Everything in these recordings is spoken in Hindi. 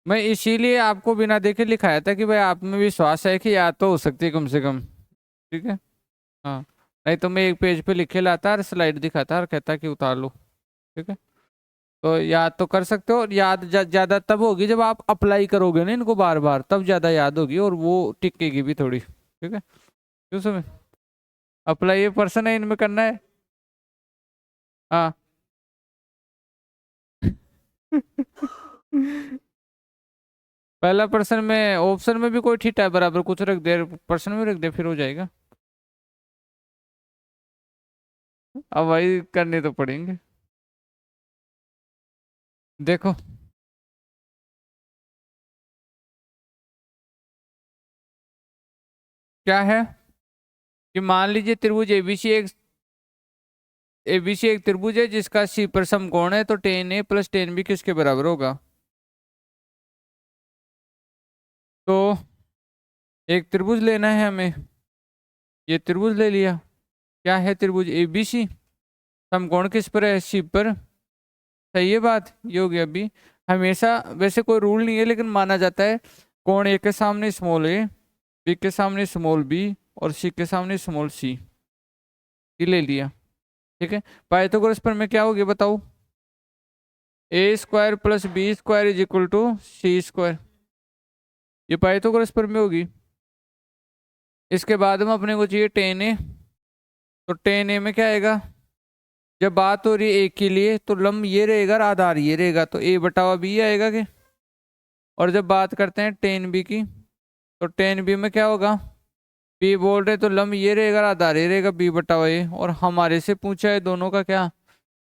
मैं इसीलिए आपको बिना देखे लिखाया था कि भाई आप में विश्वास है कि याद तो हो सकती है कम से कम। ठीक है। हाँ। नहीं तो मैं एक पेज पे लिखे लाता और स्लाइड दिखाता और कहता कि उतार लो। ठीक है। तो याद तो कर सकते हो, और याद ज्यादा तब होगी जब आप अप्लाई करोगे ना इनको बार बार, तब ज्यादा याद होगी और वो टिकेगी भी थोड़ी। ठीक है। क्यों समय अप्लाई ये पर्सन है, इनमें करना है। हाँ। पहला पर्सन में ऑप्शन में भी कोई थीटा है बराबर कुछ रख दे, पर्सन में रख दे, फिर हो जाएगा। अब वही करने तो पड़ेंगे। देखो क्या है कि मान लीजिए त्रिभुज एबीसी एक त्रिभुज है जिसका सी पर समकोण है, तो टेन ए प्लस टेन बी किसके बराबर होगा? तो एक त्रिभुज लेना है हमें। ये त्रिभुज ले लिया। क्या है त्रिभुज एबीसी, समकोण किस पर है? सी पर। सही है बात, ये हो गया अभी। हमेशा वैसे कोई रूल नहीं है लेकिन माना जाता है, कोण ए के सामने स्मॉल ए, बी के सामने स्मॉल बी, और सी के सामने स्मॉल सी। ये ले लिया। ठीक है। पाइथागोरस पर में क्या हो गया बताओ? A square plus B square is equal to C square. ये पाइथागोरस पर में होगी। इसके बाद में अपने को चाहिए टेन ए। तो टेन ए में क्या आएगा? जब बात हो रही है ए के लिए तो लंब ये रहेगा और आधार ये रहेगा, तो ए बटावा बी आएगा के। और जब बात करते हैं टेन बी की, तो टेन बी में क्या होगा? बी बोल रहे तो लंब ये रहेगा और आधार ये रहेगा, बी बटावा ए। और हमारे से पूछा है दोनों का क्या?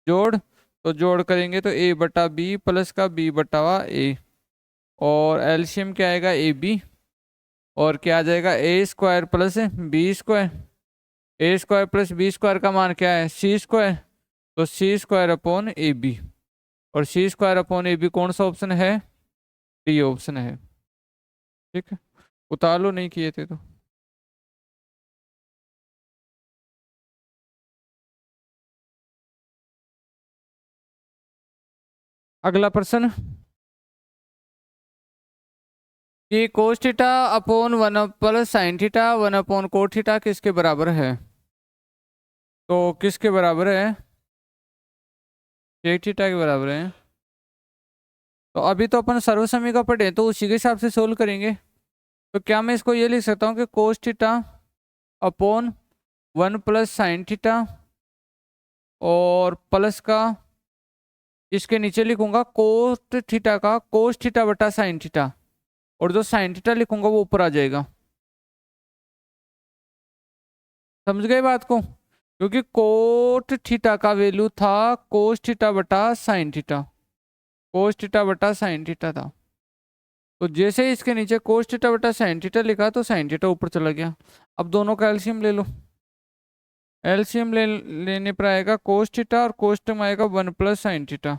जोड़। तो जोड़ करेंगे तो ए बटा बी प्लस का बी बटावा ए। और एलसीएम क्या आएगा? A B. और क्या आ जाएगा? A square plus B square. A square plus B square का मान क्या है? C square. तो C square upon A B. और C square upon A B कौन सा ऑप्शन है? डी ऑप्शन है। ठीक है। उतार लो, नहीं किए थे तो। अगला प्रश्न कि cos theta upon one plus sine theta one upon cot theta किसके बराबर है? तो किसके बराबर है? सेक थीटा के बराबर है। तो अभी तो अपन सर्वसमीका पढ़े तो उसी के हिसाब से सोल्व करेंगे। तो क्या मैं इसको ये लिख सकता हूँ कि cos theta upon one plus sine theta, और प्लस का इसके नीचे लिखूंगा कोस थीटा का कोस थीटा बटा साइन थीटा, और जो साइन थीटा लिखूंगा वो ऊपर आ जाएगा। समझ गए बात को? क्योंकि कोट थीटा का वैल्यू था कोस थीटा बटा साइन थीटा, कोस थीटा बटा साइन थीटा था। तो जैसे ही इसके नीचे कोस थीटा बटा साइन थीटा लिखा तो साइन थीटा ऊपर चला गया। अब दोनों का एलसीएम ले लो। एलसीएम लेने पर आएगा कोस थीटा, और कोस टर्म आएगा वन प्लस साइन थीटा।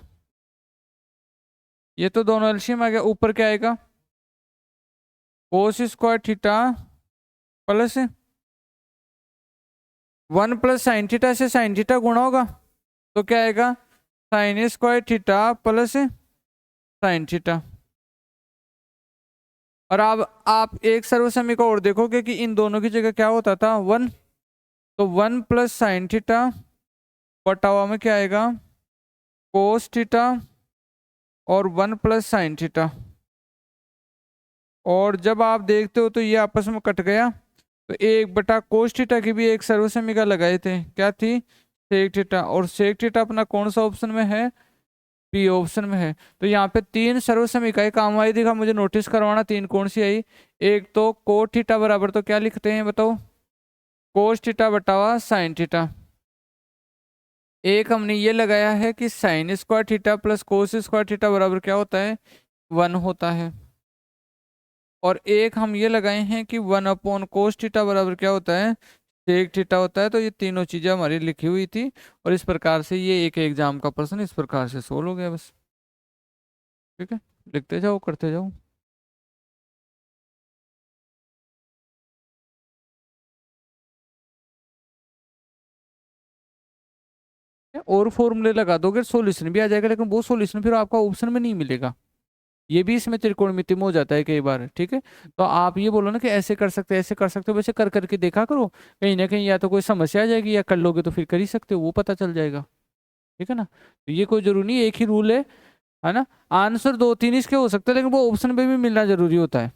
ये तो दोनों एलसीएम आ गया। ऊपर क्या आएगा? कोस square theta plus one plus sine theta से साइन थीटा गुणा होगा, तो क्या आएगा? Sign square theta plus sine theta. और अब आप एक सर्वसमीका और देखोगे कि इन दोनों की जगह क्या होता था? वन। तो वन प्लस साइन थीटा बटा हुआ में क्या आएगा? कोस थीटा, और वन प्लस साइन थीटा। और जब आप देखते हो तो ये आपस में कट गया, तो एक बटा कोस थीटा की भी एक सर्वसमीका लगाए थे, क्या थी? Sec theta. और सेक थीटा अपना कौन सा ऑप्शन में है? बी ऑप्शन में है। तो यहाँ पे तीन सर्वसमीकाएं काम आई, दिखा मुझे नोटिस करवाना, तीन कौन सी आई? एक तो कोट थीटा बराबर, तो क्या लिखते हैं बताओ? कोस थीटा बटावा साइन थीटा। एक हमने ये लगाया है कि sine square theta plus cos square theta बराबर क्या होता है? वन होता है। और एक हम ये लगाए हैं कि वन अपॉन कोस थीटा बराबर क्या होता है? सेक थीटा होता है। तो ये तीनों चीजें हमारी लिखी हुई थी, और इस प्रकार से ये एक एग्जाम का प्रश्न इस प्रकार से सोल्व हो गया बस। ठीक है। लिखते जाओ, करते जाओ। और फॉर्मूले लगा दोगे सॉल्यूशन भी आ जाएगा, लेकिन वो सॉल्यूशन फिर आपका ऑप्शन में नहीं मिलेगा। ये भी इसमें त्रिकोणमिति में हो जाता है कई बार, ठीक है। तो आप ये बोलो ना कि ऐसे कर सकते हैं, ऐसे कर सकते हो, वैसे कर करके देखा करो, कहीं ना कहीं या तो कोई समस्या आ जाएगी, या कर लोगे तो फिर कर ही सकते हो, वो पता चल जाएगा, ठीक है ना। तो ये कोई जरूरी नहीं, एक ही रूल है ना। आंसर दो तीन इसके हो सकते हैं, लेकिन वो ऑप्शन पे भी मिलना जरूरी होता है,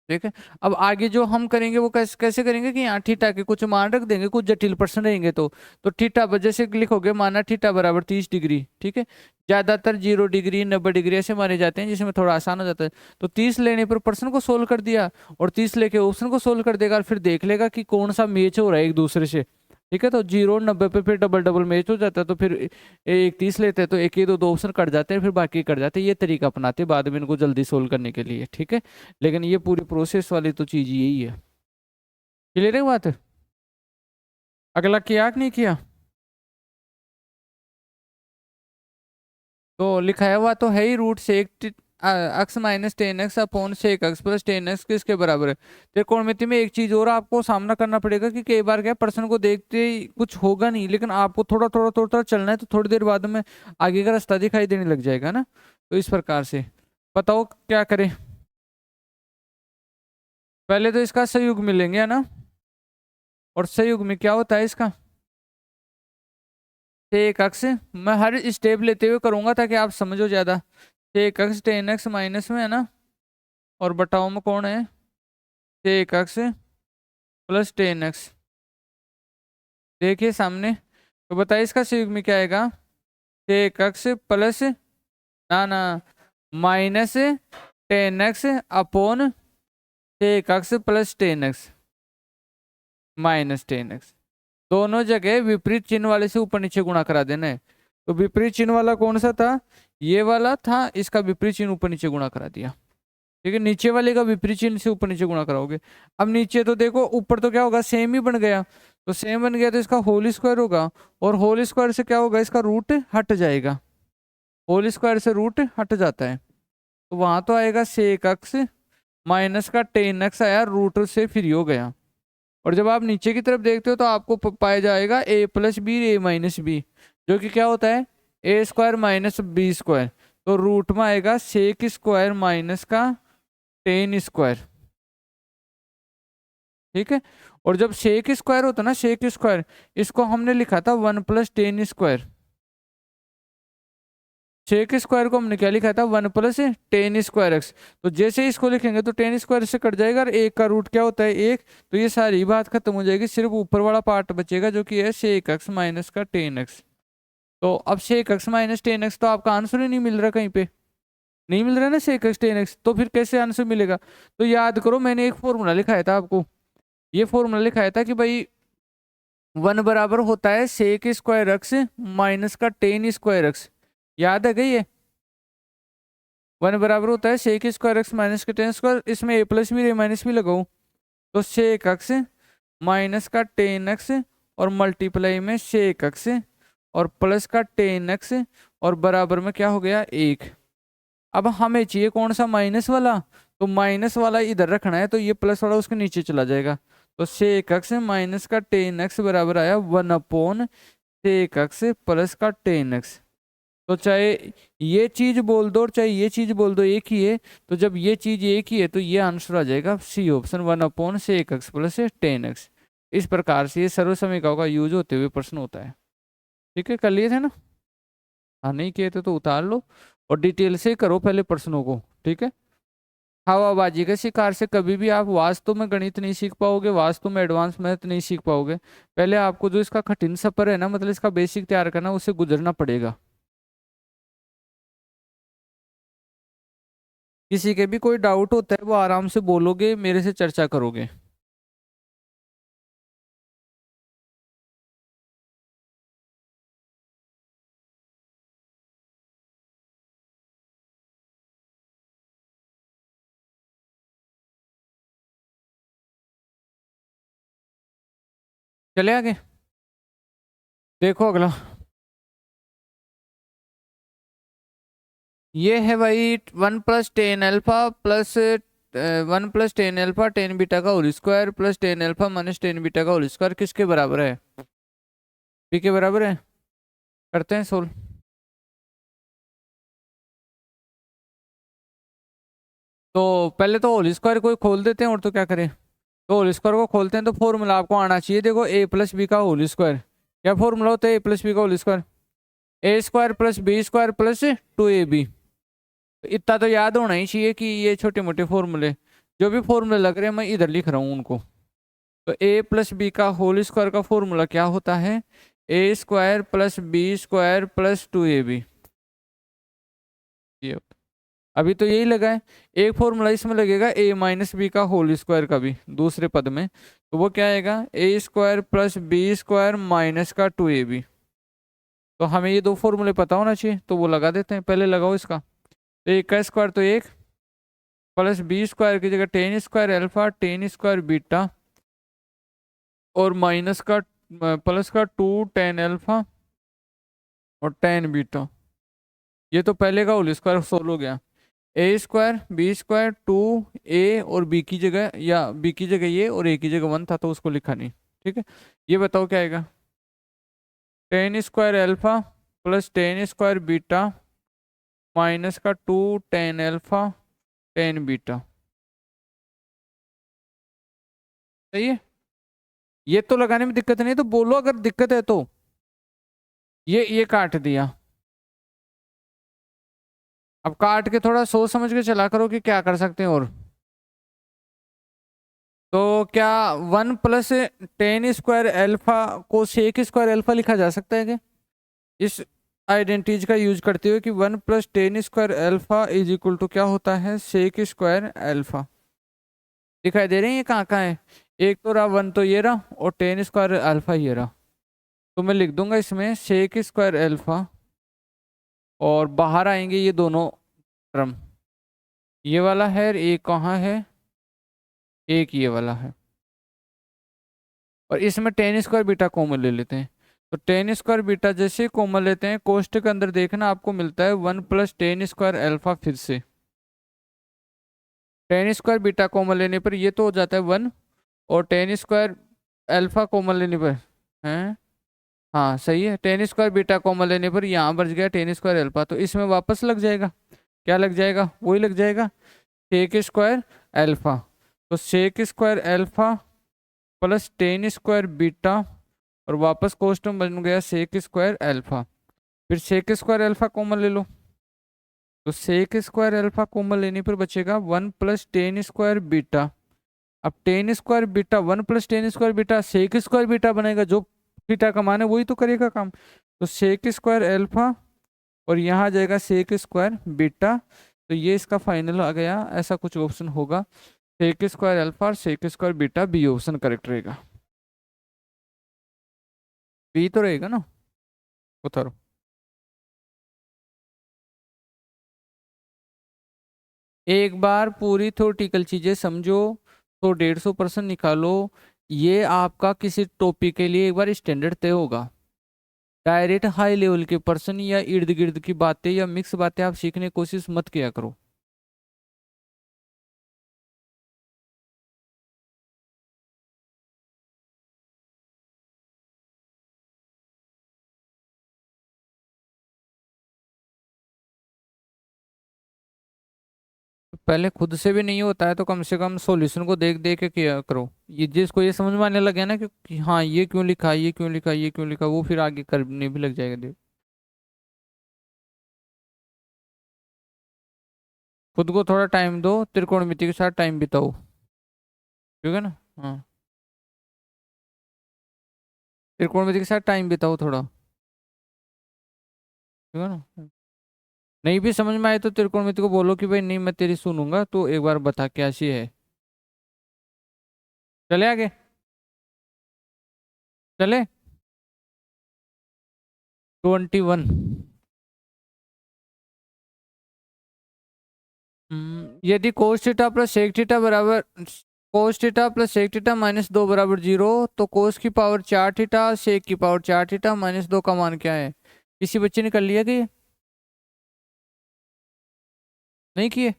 ठीक है। अब आगे जो हम करेंगे वो कैसे कैसे करेंगे कि यहाँ थीटा के कुछ मान रख देंगे, कुछ जटिल प्रश्न रहेंगे तो थीटा जैसे लिखोगे, माना थीटा बराबर 30 डिग्री, ठीक है। ज्यादातर 0 डिग्री 90 डिग्री ऐसे माने जाते हैं, जिसमें थोड़ा आसान हो जाता है। तो 30 लेने पर प्रश्न को सोल्व कर दिया, और 30 लेके ऑप्शन को सोल्व कर देगा, और फिर देख लेगा कि कौन सा मैच हो रहा है एक दूसरे से, ठीक है। तो 0 90 पे फिर डबल डबल मैच हो जाता है, तो फिर एक 30 लेते हैं तो एक ही दो ऑप्शन कट जाते हैं, फिर बाकी कट जाते हैं। ये तरीका अपनाते हैं बाद में इनको जल्दी सोल्व करने के लिए, ठीक है। लेकिन ये पूरी प्रोसेस वाली तो चीज यही है। क्लियर है बात? अगला किया कि नहीं किया? तो लिखाया हुआ तो है ही, रूट से अक्स minus 10x upon sec x plus 10x किसके बराबर है। त्रिकोणमिति में एक चीज और आपको सामना करना पड़ेगा कि कई बार क्या प्रश्न को देखते ही कुछ होगा नहीं, लेकिन आपको थोड़ा थोड़ा थोड़ा थोड़ा चलना है, तो थोड़ी देर बाद में आगे का रास्ता दिखाई देने लग जाएगा ना। तो इस प्रकार से बताओ क्या करें। पहले तो इसका संयुग मिलेंगे, है ना। और संयुग में क्या होता है इसका, सेक एक्स। मैं हर स्टेप लेते हुए करूंगा ताकि आप समझो ज्यादा। सेक एक्स 10x माइनस में, है ना, और बटाओ में कौन है, सेक एक्स प्लस 10x। देखिए सामने, तो बताइए इसका संयुग में क्या आएगा, सेक एक्स प्लस, ना ना, minus 10x upon sec x plus 10x minus 10x। दोनों जगह विपरीत चिन्ह वाले से ऊपर नीचे गुणा करा देना है। तो विपरीत चिन्ह वाला कौन सा था, ये वाला था, इसका विपरीत चिन्ह ऊपर नीचे गुणा करा दिया, ठीक है। नीचे वाले का विपरीत चिन्ह से ऊपर नीचे गुणा कराओगे। अब नीचे तो देखो, ऊपर तो क्या होगा, सेम ही बन गया, तो सेम बन गया तो इसका होल स्क्वायर होगा, और होल स्क्वायर से क्या होगा, इसका रूट हट जाएगा, होल स्क्वायर से रूट हट जाता है, तो वहां तो आएगा सेक एक्स माइनस का 10x आया, रूट से फ्री हो गया। और जब आप नीचे की तरफ देखते हो तो आपको पाया जाएगा a plus B A minus B, जो कि क्या होता है, ए स्क्वायर माइनस बी स्क्वायर। तो रूट में आएगा सेक स्क्वायर माइनस का 10 स्क्वायर, ठीक है। और जब सेक स्क्वायर होता ना, सेक स्क्वायर, इसको हमने लिखा था 1 + 10 स्क्वायर। सेक स्क्वायर को हमने क्या लिखा था, 1 + 10 स्क्वायर एक्स। तो जैसे ही इसको लिखेंगे तो 10 स्क्वायर से कट जाएगा, और एक का रूट क्या होता है, एक। तो ये सारी बात खत्म हो जाएगी, सिर्फ ऊपर वाला पार्ट बचेगा जो कि है सेक एक्स माइनस का 10x। तो अब सेक एक्स माइनस 10x तो आपका आंसर ही नहीं मिल रहा कहीं पे, नहीं मिल रहा ना सेक एक्स 10x, तो फिर कैसे आंसर मिलेगा। तो याद करो, मैंने एक फॉर्मूला लिखाया था आपको, ये फॉर्मूला लिखाया था कि भाई 1 बराबर होता है सेक स्क्वायर एक्स माइनस का 10 स्क्वायर एक्स। याद है क्या ये, 1 बराबर होता है सेक स्क्वायर एक्स माइनस का 10 स्क्वायर, इसमें ए प्लस भी ए माइनस भी लगाऊं, तो सेक एक्स माइनस का 10x, और मल्टीप्लाई में सेक एक्स, और प्लस का 10x, और बराबर में क्या हो गया, 1। अब हमें चाहिए कौन सा, माइनस वाला, तो माइनस वाला इधर रखना है, तो ये प्लस वाला उसके नीचे चला जाएगा। तो सेक एक्स माइनस का 10x बराबर आया 1 अपॉन सेक एक्स प्लस का 10x। तो चाहे ये चीज बोल दो और चाहे ये चीज बोल दो, एक ही है। तो जब ये चीज एक ही है तो ये आंसर आ जाएगा C option, 1/sec x plus 10x। इस प्रकार से ये सर्व समीकरणों का यूज होते हुए प्रश्न होता है, ठीक है। कर लिए थे ना, हाँ नहीं किए थे तो उतार लो, और डिटेल से करो पहले प्रश्नों को, ठीक है। हवाबाजी के शिकार से कभी भी आप वास्तव में गणित नहीं सीख पाओगे, वास्तव में एडवांस मैथ नहीं सीख पाओगे। पहले आपको जो इसका कठिन सफर है ना, मतलब इसका बेसिक तैयार करना, उससे गुजरना पड़ेगा। किसी के भी कोई डाउट होता है वो आराम से बोलोगे, मेरे से चर्चा करोगे। चले आगे, देखो अगला। ये है भाई 1 + 10 अल्फा प्लस 1 + 10 अल्फा 10 बीटा का whole square plus 10 alpha minus 10 beta का होल स्क्वायर किसके बराबर है, पी के बराबर है। करते हैं सोल्व। तो पहले तो होल स्क्वायर को खोल देते हैं, और तो क्या करें। तो होल स्क्वायर को खोलते हैं तो फॉर्मूला आपको आना चाहिए, देखो ए प्लस बी का होल स्क्वायर। क्या फॉर्मूला होता है ए प्लस बी का होल स्क्वायर? ए square plus B square plus 2ab। तो इतना तो याद होना ही चाहिए कि ये छोटे मोटे फॉर्मूले जो भी फॉर्मूले लग रहे हैं मैं इधर लिख रहा हूँ उनको। तो ए प्लस बी का होल स्क्वायर का फॉर्मूला क्या होता है? ए square plus B square plus 2ab। ये अभी तो यही लगा है। एक फॉर्मूला इसमें लगेगा ए माइनस बी का होल स्क्वायर का भी दूसरे पद में, तो वो क्या आएगा? A square plus B square minus का 2ab। तो हमें ये दो फॉर्मूले पता होना चाहिए, तो वो लगा देते हैं। पहले लगाओ इसका। तो एक का स्क्वायर तो एक, प्लस बी स्क्वायर की जगह ten square alpha ten square beta, और माइनस का प्लस का 2 tan अल्फा और tan बीटा। ये तो पहले का होल स्क्वायर सोल्व हो गया। ए स्क्वायर बी स्क्वायर 2a और बी की जगह, या बी की जगह ये और ए की जगह 1 था तो उसको लिखा नहीं। ठीक है, ये बताओ क्या आएगा? Ten square alpha plus ten square beta minus का 2 tan अल्फा tan बीटा। सही है, ये तो लगाने में दिक्कत नहीं, तो बोलो अगर दिक्कत है तो। ये काट दिया। अब काट के थोड़ा सोच समझ के चला करो कि क्या कर सकते हैं। और तो क्या 1 + tan² अल्फा को सेक स्क्वायर अल्फा लिखा जा सकता है क्या? इस आइडेंटिटी का यूज करते हुए कि 1 + tan² alpha is equal to क्या होता है? Sec square alpha. दिखाई दे रहे हैं ये कहाँ कहाँ है? एक तो रहा 1 तो ये रहा, और tan² अल्फा ये रहा। तो मैं लिख दूंगा इसमें सेक स्क्वायर अल्फा, और बाहर आएंगे ये दोनों टर्म। ये वाला है, एक कहाँ है? एक ये वाला है। और इसमें tan² बीटा कॉमन ले लेते हैं। तो tan² बीटा जैसे कॉमन लेते हैं, कोष्ट के अंदर देखना आपको मिलता है 1 + tan² अल्फा। फिर से tan² बीटा कॉमन लेने पर ये तो हो जाता है 1, और tan² अल्फा कॉमन लेने पर है, हाँ सही है, tan² बीटा कॉमन लेने पर यहाँ बच गया tan² अल्फा। तो इसमें वापस लग जाएगा, क्या लग जाएगा? वही लग जाएगा, sec² अल्फा। तो sec² alpha plus tan² beta, और वापस कोष्ट में बन गया sec² अल्फा। फिर sec² अल्फा कॉमन ले लो, तो sec² अल्फा कॉमन लेने पर बचेगा 1 + tan² बीटा। अब tan² beta 1 + tan² beta sec² beta बनेगा, जो बीटा का मान है वही तो करेगा काम। तो sec² अल्फा, और यहाँ आ जाएगा sec² बीटा। तो ये इसका फाइनल आ गया, ऐसा कुछ ऑप्शन होगा। sec² अल्फा और sec² beta B option correct रहेगा। बी तो रहेगा ना, उतारो। एक बार पूरी थ्योरेटिकल चीजें समझो तो 150% निकालो। ये आपका किसी टॉपिक के लिए एक बार स्टैंडर्ड तय होगा। डायरेक्ट हाई लेवल के पर्सन या इर्द गिर्द की बातें या मिक्स बातें आप सीखने की कोशिश मत किया करो। पहले खुद से भी नहीं होता है तो कम से कम सॉल्यूशन को देख देख के किया करो। ये जिसको ये समझ में आने लग गया ना कि हाँ ये क्यों लिखा, ये क्यों लिखा, ये क्यों लिखा, वो फिर आगे करने भी लग जाएगा। देख, खुद को थोड़ा टाइम दो, त्रिकोणमिति के साथ टाइम बिताओ। ठीक है ना? हाँ, त्रिकोणमिति के साथ टाइम बिताओ थोड़ा। ठीक है ना? नहीं भी समझ में आए तो त्रिकोणमिति को बोलो कि भाई नहीं मैं तेरी सुनूंगा, तो एक बार बता कैसी है। चले आगे, चले। 21। यदि cos theta plus sec theta बराबर cos theta plus sec theta -2 बराबर 0, तो cos की पावर 4 थीटा sec की पावर 4 थीटा -2 का मान क्या है? किसी बच्चे ने कर लिया कि नहीं किए?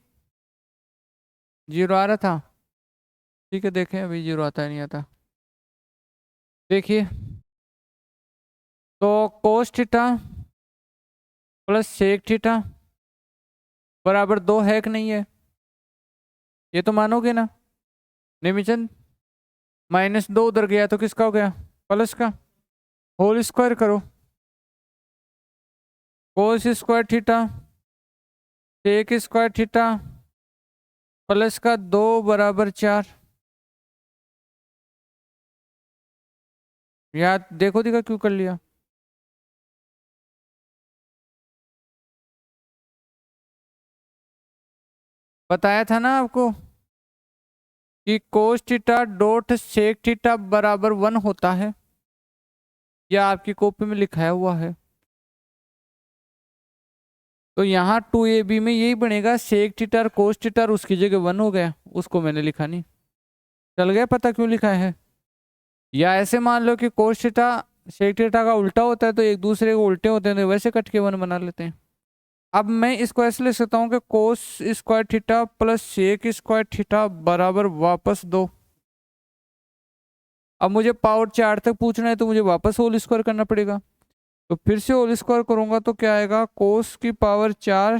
0 आ रहा था। ठीक है, देखें अभी 0 आता है नहीं आता। देखिए, तो cos theta plus sec theta बराबर 2 है कि नहीं है? ये तो मानोगे ना निमिचंद? -2 उधर गया तो किसका हो गया? प्लस का। होल स्क्वायर करो, cos square theta sec square theta plus का 2 बराबर 4। याद देखो दिखा क्यों कर लिया? बताया था ना आपको कि cos theta dot sec theta बराबर 1 होता है, या आपकी कॉपी में लिखाया हुआ है। तो यहाँ 2ab में यही बनेगा, सेक थीटा और कोस थीटा और उसकी जगह 1 हो गया, उसको मैंने लिखा नहीं। चल गया पता क्यों लिखा है? या ऐसे मान लो कि कोस थीटा सेक थीटा का उल्टा होता है तो एक दूसरे को उल्टे होते हैं, तो वैसे कट के 1 बना लेते हैं। अब मैं इसको ऐसे लिख सकता हूँ कि cos square theta plus sec square theta बराबर वापस 2। अब मुझे पावर 4 तक पूछना है तो मुझे वापस होल स्क्वायर करना पड़ेगा। तो फिर से होल स्क्वायर करूंगा तो क्या आएगा? कोस की पावर 4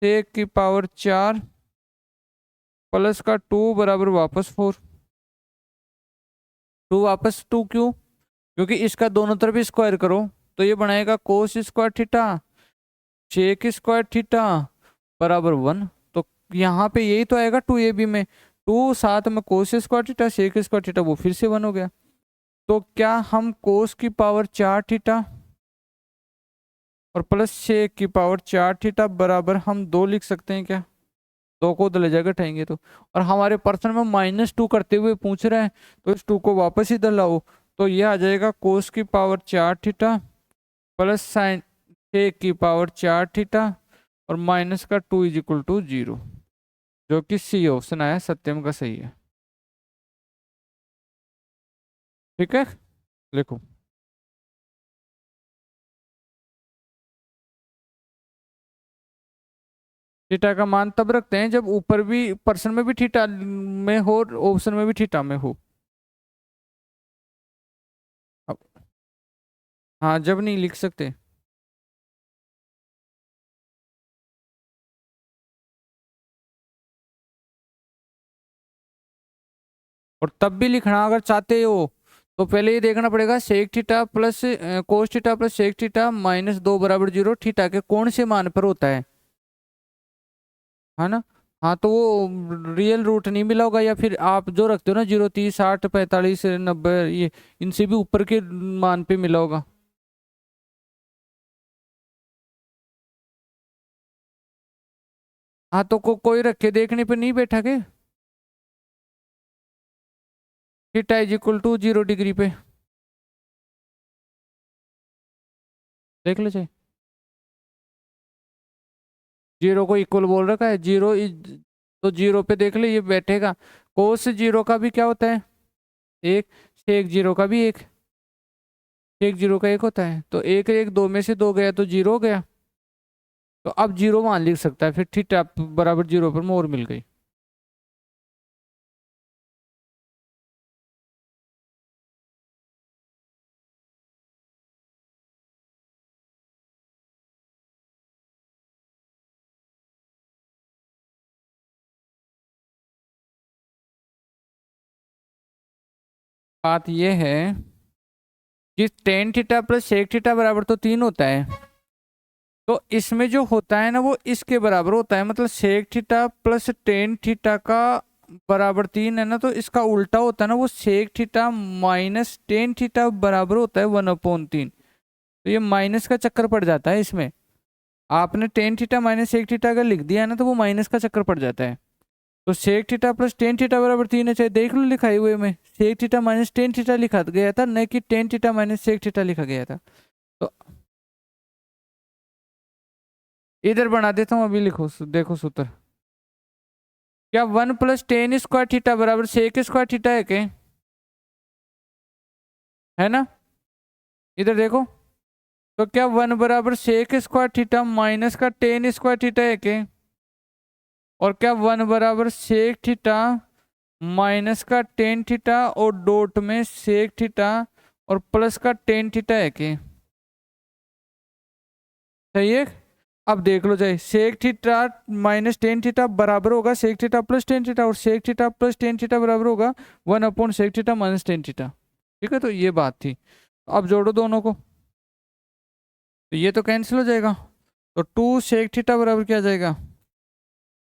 सेक की पावर 4 प्लस का 2 बराबर वापस 4। 2 वापस 2 क्यों? क्योंकि इसका दोनों तरफ स्क्वायर करो तो ये बनाएगा cos square theta sec square theta बराबर 1। तो यहाँ पे यही तो आएगा 2ab में, 2 साथ में cos square theta sec square theta, वो फिर से 1 हो गया। तो क्या हम कोस की पावर 4 थीटा और प्लस सेक की पावर 4 थीटा बराबर हम 2 लिख सकते हैं क्या? 2 को उधर ले जाकर उठाएंगे तो, और हमारे प्रश्न में -2 करते हुए पूछ रहे हैं तो इस 2 को वापस इधर लाओ, तो ये आ जाएगा कोस की पावर 4 थीटा प्लस साइन सेक की पावर 4 थीटा और माइनस का 2 = 0, जो कि सी ऑप्शन आया सत्यम का सही है। ठीक है, लिखो। थीटा का मान तब रखते हैं जब ऊपर भी पर्सन में भी थीटा में हो और ऑप्शन में भी थीटा में हो। अब हाँ, जब नहीं लिख सकते। और तब भी लिखना अगर चाहते हो तो पहले ये देखना पड़ेगा sec theta plus cos theta plus sec theta -2 बराबर 0 थीटा के कौन से मान पर होता है ना? हाँ, तो वो रियल रूट नहीं मिला होगा, या फिर आप जो रखते हो ना 0, 30, 60, 45, 90, ये इनसे भी ऊपर के मान पे मिला होगा। हाँ, तो कोई रखे देखने पे नहीं बैठा के थीटा = 0 डिग्री पे देख लो चाहे। 0 को इक्वल बोल रखा है, 0 तो 0 पे देख ले ये बैठेगा। कोस 0 का भी क्या होता है? 1। सेक 0 का भी 1। सेक 0 का 1 होता है, तो 1 1 2 में से 2 गया तो 0 हो गया। तो अब 0 मान लिख सकता है, फिर थीटा बराबर 0 पर मोर मिल गई। बात ये है कि tan theta plus sec theta बराबर तो 3 होता है, तो इसमें जो होता है ना वो इसके बराबर होता है, मतलब sec theta plus tan theta का बराबर 3 है ना, तो इसका उल्टा होता है ना, वो sec theta minus tan theta बराबर होता है 1/3। तो ये माइनस का चक्कर पड़ जाता है इसमें। आपने tan theta minus sec theta अगर लिख दिया है ना तो वो माइनस का चक्कर पड़ जाता है। तो sec theta plus tan theta बराबर 3 है, चाहे देख लो लिखाई हुए में sec theta minus tan theta लिखा गया था, न कि tan theta minus sec theta लिखा गया था। तो इधर बना देता हूँ, अभी लिखो देखो सूत्र। क्या 1 + टेन स्क्वायर थीटा बराबर सेक स्क्वायर थीटा है क्या? है ना? इधर देखो, तो क्या 1 बराबर सेक स्क्वायर थीटा माइनस का टेन स्क्वायर थीटा है क्या? और क्या 1 बराबर सेक थीटा माइनस का टेन थीटा और डॉट में सेक थीटा और प्लस का टेन थीटा है क्या? सही है। अब देख लो जाए, sec theta minus tan theta बराबर होगा sec theta plus tan theta, और sec theta plus tan theta बराबर होगा 1 sec theta minus tan theta. ठीक है, तो ये बात थी। अब जोड़ो दोनों को, तो ये तो कैंसिल हो जाएगा, तो 2 सेक थीटा बराबर क्या आ जाएगा,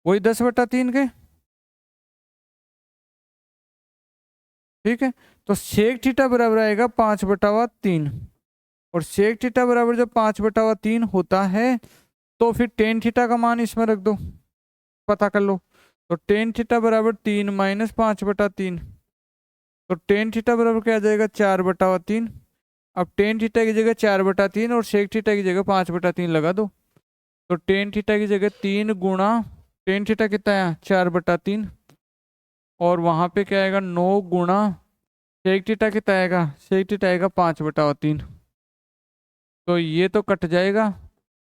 वही 10/3 के। ठीक है, तो सेक थीटा बराबर आएगा 5/3, और सेक थीटा बराबर जब 5/3 होता है तो फिर टेन थीटा का मान इसमें रख दो, पता कर लो। तो टेन थीटा बराबर 3 माइनस 5/3, तो टेन थीटा बराबर क्या आ जाएगा 4/3। अब टेन थीटा की जगह 4/3 और सेक थीटा की जगह 5/3 लगा दो, तो टेन थीटा की जगह 3 गुणा टेन थीटा कितना है 4/3, और वहां पे क्या आएगा 9 गुणा सेक थीटा कितना आएगा, सेक थीटा आएगा 5/3। तो ये तो कट जाएगा,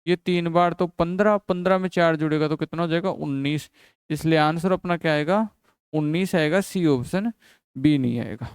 ये 3 बार तो 15, 15 में 4 जुड़ेगा तो कितना हो जाएगा 19। इसलिए आंसर अपना क्या आएगा 19 आएगा, सी ऑप्शन बी नहीं आएगा।